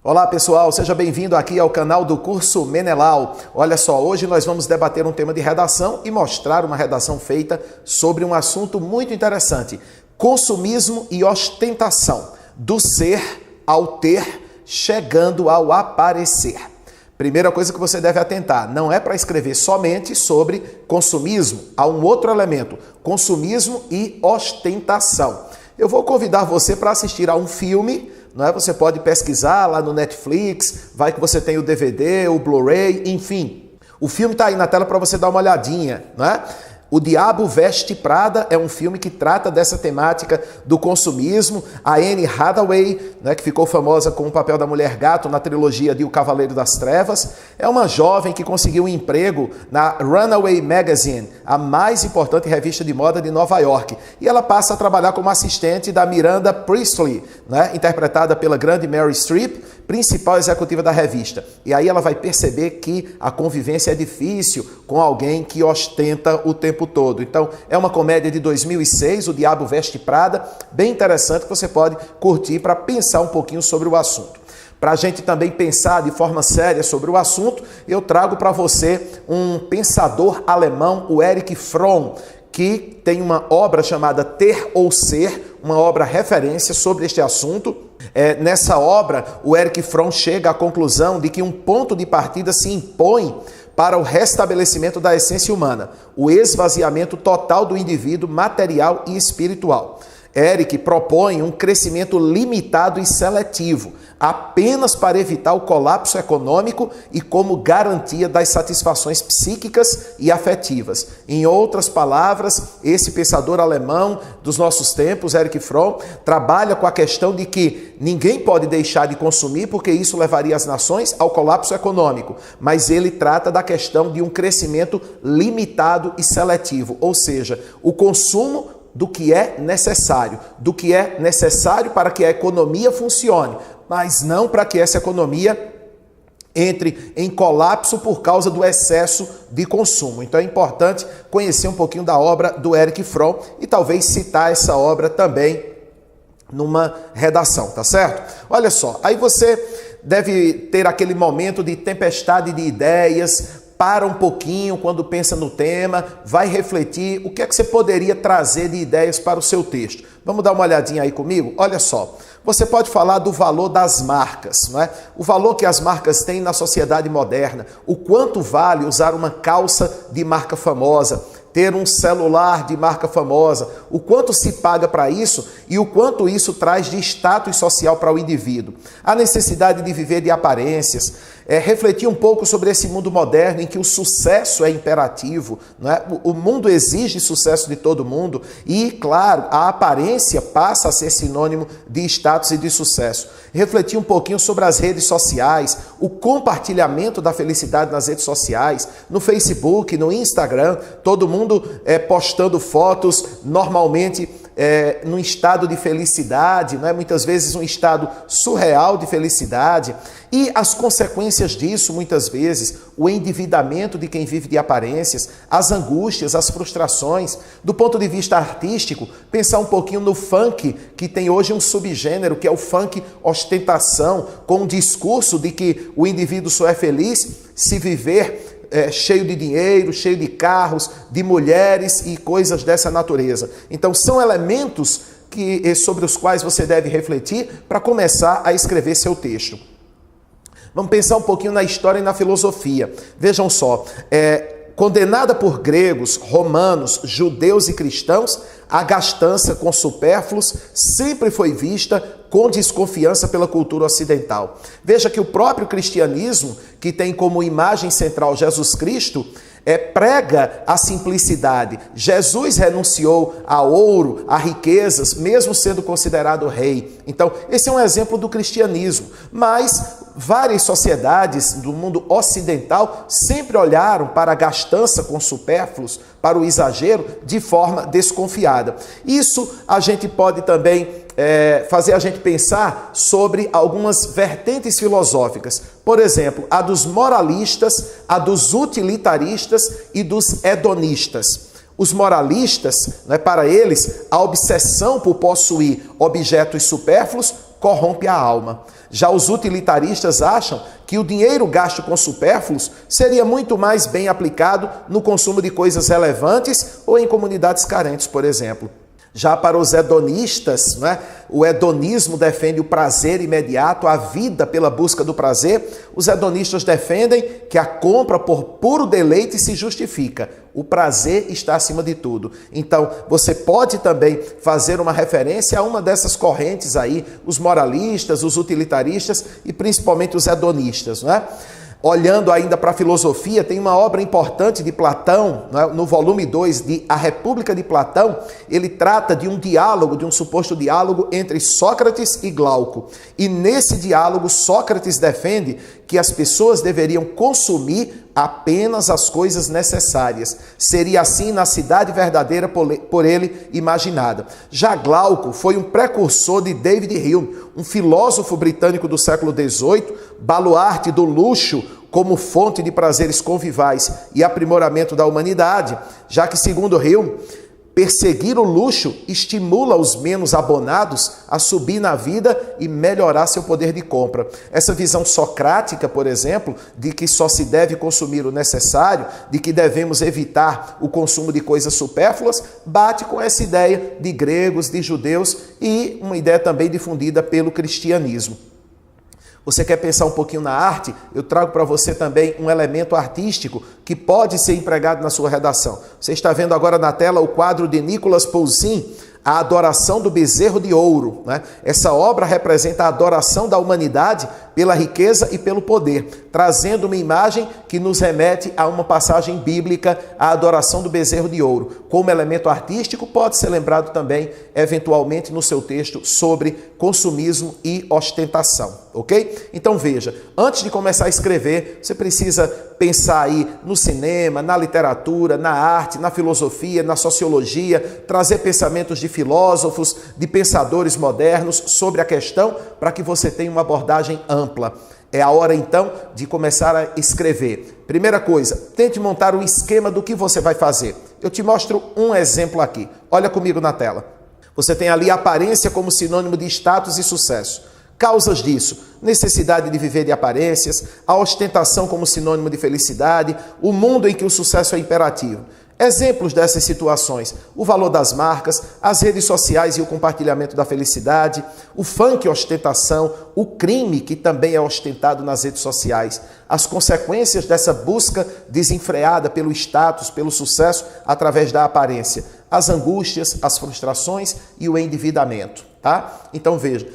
Olá pessoal, seja bem-vindo aqui ao canal do curso Menelau. Olha só, hoje nós vamos debater um tema de redação e mostrar uma redação feita sobre um assunto muito interessante: consumismo e ostentação, do ser ao ter, chegando ao aparecer. Primeira coisa que você deve atentar, não é para escrever somente sobre consumismo, há um outro elemento: consumismo e ostentação. Eu vou convidar você para assistir a um filme. Não é? Você pode pesquisar lá no Netflix, vai que você tem o DVD, o Blu-ray, enfim. O filme está aí na tela para você dar uma olhadinha, não é? O Diabo Veste Prada é um filme que trata dessa temática do consumismo. A Anne Hathaway, né, que ficou famosa com o papel da Mulher Gato na trilogia de O Cavaleiro das Trevas, é uma jovem que conseguiu um emprego na Runaway Magazine, a mais importante revista de moda de Nova York. E ela passa a trabalhar como assistente da Miranda Priestly, né, interpretada pela grande Meryl Streep, principal executiva da revista. E aí ela vai perceber que a convivência é difícil com alguém que ostenta o tempo todo. Então, é uma comédia de 2006, O Diabo Veste Prada, bem interessante, que você pode curtir para pensar um pouquinho sobre o assunto. Para a gente também pensar de forma séria sobre o assunto, eu trago para você um pensador alemão, o Erich Fromm, que tem uma obra chamada Ter ou Ser, uma obra referência sobre este assunto. Nessa obra, o Erich Fromm chega à conclusão de que um ponto de partida se impõe para o restabelecimento da essência humana, o esvaziamento total do indivíduo material e espiritual. Erich propõe um crescimento limitado e seletivo, apenas para evitar o colapso econômico e como garantia das satisfações psíquicas e afetivas. Em outras palavras, esse pensador alemão dos nossos tempos, Erich Fromm, trabalha com a questão de que ninguém pode deixar de consumir porque isso levaria as nações ao colapso econômico, mas ele trata da questão de um crescimento limitado e seletivo, ou seja, o consumo do que é necessário para que a economia funcione, mas não para que essa economia entre em colapso por causa do excesso de consumo. Então é importante conhecer um pouquinho da obra do Erich Fromm e talvez citar essa obra também numa redação, tá certo? Olha só, aí você deve ter aquele momento de tempestade de ideias. Para um pouquinho quando pensa no tema, vai refletir o que é que você poderia trazer de ideias para o seu texto. Vamos dar uma olhadinha aí comigo? Olha só, você pode falar do valor das marcas, não é? O valor que as marcas têm na sociedade moderna, o quanto vale usar uma calça de marca famosa, ter um celular de marca famosa, o quanto se paga para isso e o quanto isso traz de status social para o indivíduo. A necessidade de viver de aparências, refletir um pouco sobre esse mundo moderno em que o sucesso é imperativo, não é? O mundo exige sucesso de todo mundo e, claro, a aparência passa a ser sinônimo de status e de sucesso. Refletir um pouquinho sobre as redes sociais, o compartilhamento da felicidade nas redes sociais, no Facebook, no Instagram, todo mundo postando fotos normalmente num estado de felicidade, não é? Muitas vezes um estado surreal de felicidade, e as consequências disso, muitas vezes, o endividamento de quem vive de aparências, as angústias, as frustrações. Do ponto de vista artístico, pensar um pouquinho no funk, que tem hoje um subgênero, que é o funk ostentação, com um discurso de que o indivíduo só é feliz se viver cheio de dinheiro, cheio de carros, de mulheres e coisas dessa natureza. Então são elementos sobre os quais você deve refletir para começar a escrever seu texto. Vamos pensar um pouquinho na história e na filosofia. Vejam só, condenada por gregos, romanos, judeus e cristãos, a gastança com supérfluos sempre foi vista com desconfiança pela cultura ocidental. Veja que o próprio cristianismo, que tem como imagem central Jesus Cristo, prega a simplicidade. Jesus renunciou a ouro, a riquezas, mesmo sendo considerado rei. Então, esse é um exemplo do cristianismo. Mas várias sociedades do mundo ocidental sempre olharam para a gastança com supérfluos, para o exagero, de forma desconfiada. Isso a gente pode também fazer a gente pensar sobre algumas vertentes filosóficas. Por exemplo, a dos moralistas, a dos utilitaristas e dos hedonistas. Os moralistas, para eles, a obsessão por possuir objetos supérfluos corrompe a alma. Já os utilitaristas acham que o dinheiro gasto com supérfluos seria muito mais bem aplicado no consumo de coisas relevantes ou em comunidades carentes, por exemplo. Já para os hedonistas, né, o hedonismo defende o prazer imediato, a vida pela busca do prazer. Os hedonistas defendem que a compra por puro deleite se justifica. O prazer está acima de tudo. Então, você pode também fazer uma referência a uma dessas correntes aí, os moralistas, os utilitaristas e principalmente os hedonistas, né? Olhando ainda para a filosofia, tem uma obra importante de Platão, no volume 2 de A República de Platão. Ele trata de um diálogo, de um suposto diálogo entre Sócrates e Glauco. E nesse diálogo, Sócrates defende que as pessoas deveriam consumir apenas as coisas necessárias. Seria assim na cidade verdadeira por ele imaginada. Já Glauco foi um precursor de David Hume, um filósofo britânico do século XVIII, baluarte do luxo como fonte de prazeres convivais e aprimoramento da humanidade, já que, segundo Hume, perseguir o luxo estimula os menos abonados a subir na vida e melhorar seu poder de compra. Essa visão socrática, por exemplo, de que só se deve consumir o necessário, de que devemos evitar o consumo de coisas supérfluas, bate com essa ideia de gregos, de judeus e uma ideia também difundida pelo cristianismo. Você quer pensar um pouquinho na arte? Eu trago para você também um elemento artístico que pode ser empregado na sua redação. Você está vendo agora na tela o quadro de Nicolas Poussin, A Adoração do Bezerro de Ouro, né? Essa obra representa a adoração da humanidade pela riqueza e pelo poder, trazendo uma imagem que nos remete a uma passagem bíblica, a adoração do bezerro de ouro. Como elemento artístico, pode ser lembrado também, eventualmente, no seu texto sobre consumismo e ostentação, ok? Então veja, antes de começar a escrever, você precisa pensar aí no cinema, na literatura, na arte, na filosofia, na sociologia, trazer pensamentos de filósofos, de pensadores modernos sobre a questão, para que você tenha uma abordagem ampla. É a hora, então, de começar a escrever. Primeira coisa, tente montar um esquema do que você vai fazer. Eu te mostro um exemplo aqui. Olha comigo na tela. Você tem ali a aparência como sinônimo de status e sucesso. Causas disso: necessidade de viver de aparências, a ostentação como sinônimo de felicidade, o mundo em que o sucesso é imperativo. Exemplos dessas situações: o valor das marcas, as redes sociais e o compartilhamento da felicidade, o funk ostentação, o crime que também é ostentado nas redes sociais, as consequências dessa busca desenfreada pelo status, pelo sucesso através da aparência, as angústias, as frustrações e o endividamento, tá? Então veja,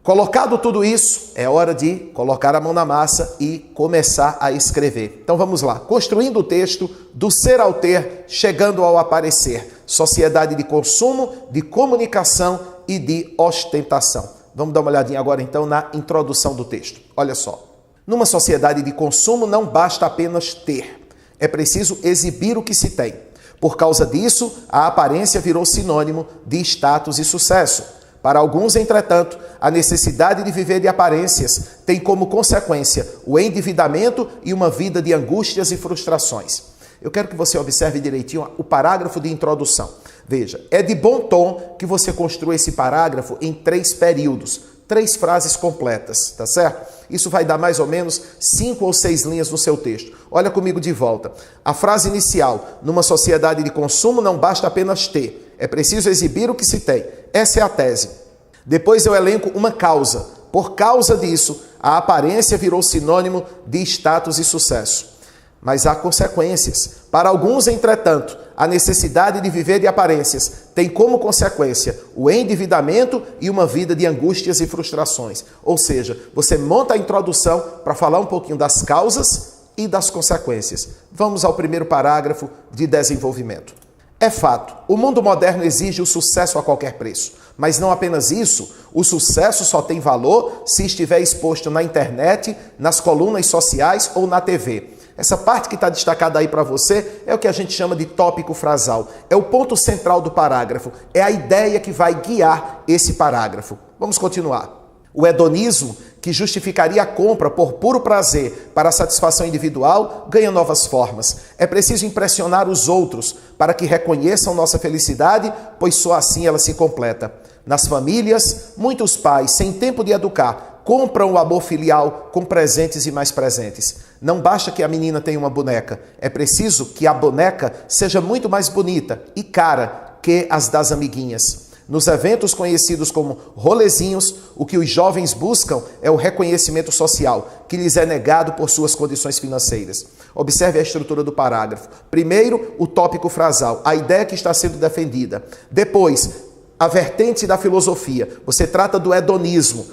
colocado tudo isso, é hora de colocar a mão na massa e começar a escrever. Então vamos lá, construindo o texto do ser ao ter, chegando ao aparecer. Sociedade de consumo, de comunicação e de ostentação. Vamos dar uma olhadinha agora então na introdução do texto. Olha só. Numa sociedade de consumo não basta apenas ter, é preciso exibir o que se tem. Por causa disso, a aparência virou sinônimo de status e sucesso. Para alguns, entretanto, a necessidade de viver de aparências tem como consequência o endividamento e uma vida de angústias e frustrações. Eu quero que você observe direitinho o parágrafo de introdução. Veja, é de bom tom que você construa esse parágrafo em 3 períodos, 3 frases completas, tá certo? Isso vai dar mais ou menos 5 ou 6 linhas no seu texto. Olha comigo de volta. A frase inicial: numa sociedade de consumo não basta apenas ter, é preciso exibir o que se tem. Essa é a tese. Depois eu elenco uma causa. Por causa disso, a aparência virou sinônimo de status e sucesso. Mas há consequências. Para alguns, entretanto, a necessidade de viver de aparências tem como consequência o endividamento e uma vida de angústias e frustrações. Ou seja, você monta a introdução para falar um pouquinho das causas e das consequências. Vamos ao primeiro parágrafo de desenvolvimento. É fato, o mundo moderno exige o sucesso a qualquer preço. Mas não apenas isso, o sucesso só tem valor se estiver exposto na internet, nas colunas sociais ou na TV. Essa parte que está destacada aí para você é o que a gente chama de tópico frasal. É o ponto central do parágrafo, é a ideia que vai guiar esse parágrafo. Vamos continuar. O hedonismo, que justificaria a compra por puro prazer para a satisfação individual, ganha novas formas. É preciso impressionar os outros para que reconheçam nossa felicidade, pois só assim ela se completa. Nas famílias, muitos pais, sem tempo de educar, compram o amor filial com presentes e mais presentes. Não basta que a menina tenha uma boneca, é preciso que a boneca seja muito mais bonita e cara que as das amiguinhas. Nos eventos conhecidos como rolezinhos, o que os jovens buscam é o reconhecimento social, que lhes é negado por suas condições financeiras. Observe a estrutura do parágrafo. Primeiro, o tópico frasal, a ideia que está sendo defendida. Depois, a vertente da filosofia. Você trata do hedonismo.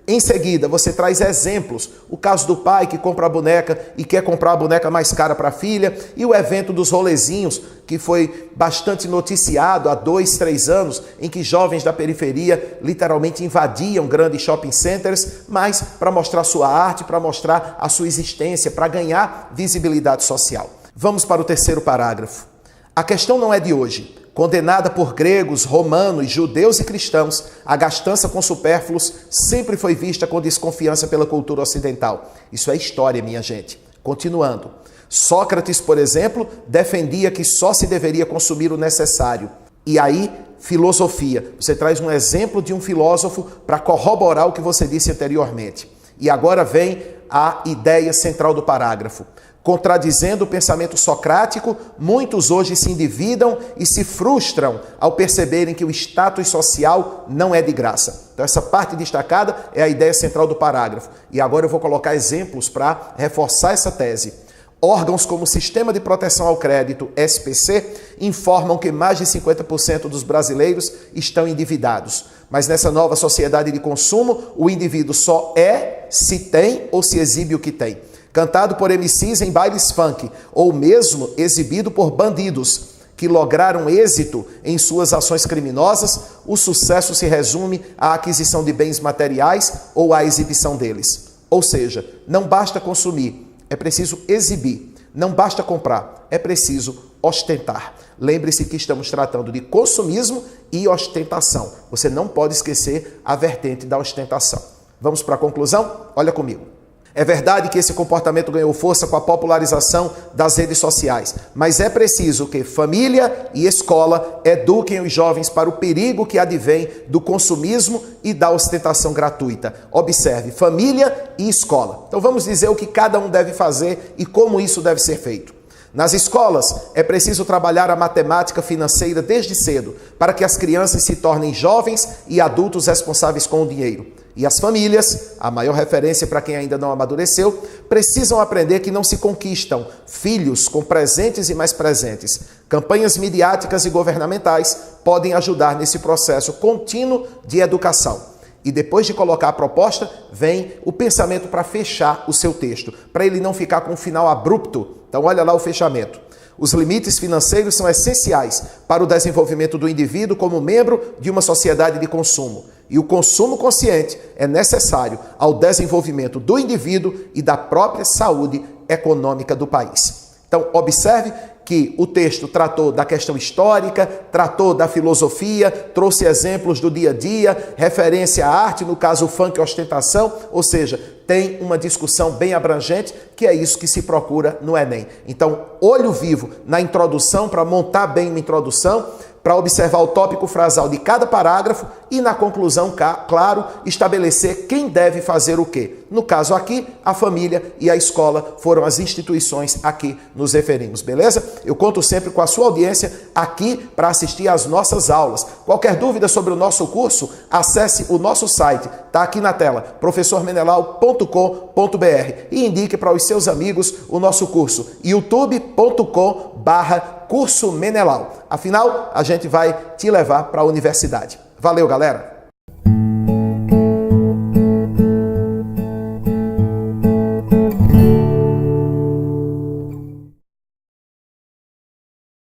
Em seguida, você traz exemplos. O caso do pai que compra a boneca e quer comprar a boneca mais cara para a filha. E o evento dos rolezinhos, que foi bastante noticiado há 2, 3 anos, em que jovens da periferia literalmente invadiam grandes shopping centers, mas para mostrar sua arte, para mostrar a sua existência, para ganhar visibilidade social. Vamos para o terceiro parágrafo. A questão não é de hoje. Condenada por gregos, romanos, judeus e cristãos, a gastança com supérfluos sempre foi vista com desconfiança pela cultura ocidental. Isso é história, minha gente. Continuando. Sócrates, por exemplo, defendia que só se deveria consumir o necessário. E aí, filosofia. Você traz um exemplo de um filósofo para corroborar o que você disse anteriormente. E agora vem a ideia central do parágrafo. Contradizendo o pensamento socrático, muitos hoje se endividam e se frustram ao perceberem que o status social não é de graça. Então essa parte destacada é a ideia central do parágrafo. E agora eu vou colocar exemplos para reforçar essa tese. Órgãos como o Sistema de Proteção ao Crédito, SPC, informam que mais de 50% dos brasileiros estão endividados. Mas nessa nova sociedade de consumo, o indivíduo só é se tem ou se exibe o que tem. Cantado por MCs em bailes funk, ou mesmo exibido por bandidos que lograram êxito em suas ações criminosas, o sucesso se resume à aquisição de bens materiais ou à exibição deles. Ou seja, não basta consumir, é preciso exibir. Não basta comprar, é preciso ostentar. Lembre-se que estamos tratando de consumismo e ostentação. Você não pode esquecer a vertente da ostentação. Vamos para a conclusão? Olha comigo. É verdade que esse comportamento ganhou força com a popularização das redes sociais, mas é preciso que família e escola eduquem os jovens para o perigo que advém do consumismo e da ostentação gratuita. Observe, família e escola. Então vamos dizer o que cada um deve fazer e como isso deve ser feito. Nas escolas, é preciso trabalhar a matemática financeira desde cedo, para que as crianças se tornem jovens e adultos responsáveis com o dinheiro. E as famílias, a maior referência para quem ainda não amadureceu, precisam aprender que não se conquistam filhos com presentes e mais presentes. Campanhas midiáticas e governamentais podem ajudar nesse processo contínuo de educação. E depois de colocar a proposta, vem o pensamento para fechar o seu texto, para ele não ficar com um final abrupto. Então olha lá o fechamento. Os limites financeiros são essenciais para o desenvolvimento do indivíduo como membro de uma sociedade de consumo. E o consumo consciente é necessário ao desenvolvimento do indivíduo e da própria saúde econômica do país. Então, observe que o texto tratou da questão histórica, tratou da filosofia, trouxe exemplos do dia a dia, referência à arte, no caso o funk e ostentação, ou seja, tem uma discussão bem abrangente, que é isso que se procura no Enem. Então, olho vivo na introdução, para montar bem uma introdução, para observar o tópico frasal de cada parágrafo e, na conclusão, claro, estabelecer quem deve fazer o quê. No caso aqui, a família e a escola foram as instituições a que nos referimos, beleza? Eu conto sempre com a sua audiência aqui para assistir às nossas aulas. Qualquer dúvida sobre o nosso curso, acesse o nosso site, está aqui na tela, professormenelau.com.br, e indique para os seus amigos o nosso curso, youtube.com/curso Menelau. Afinal, a gente vai te levar para a universidade. Valeu, galera!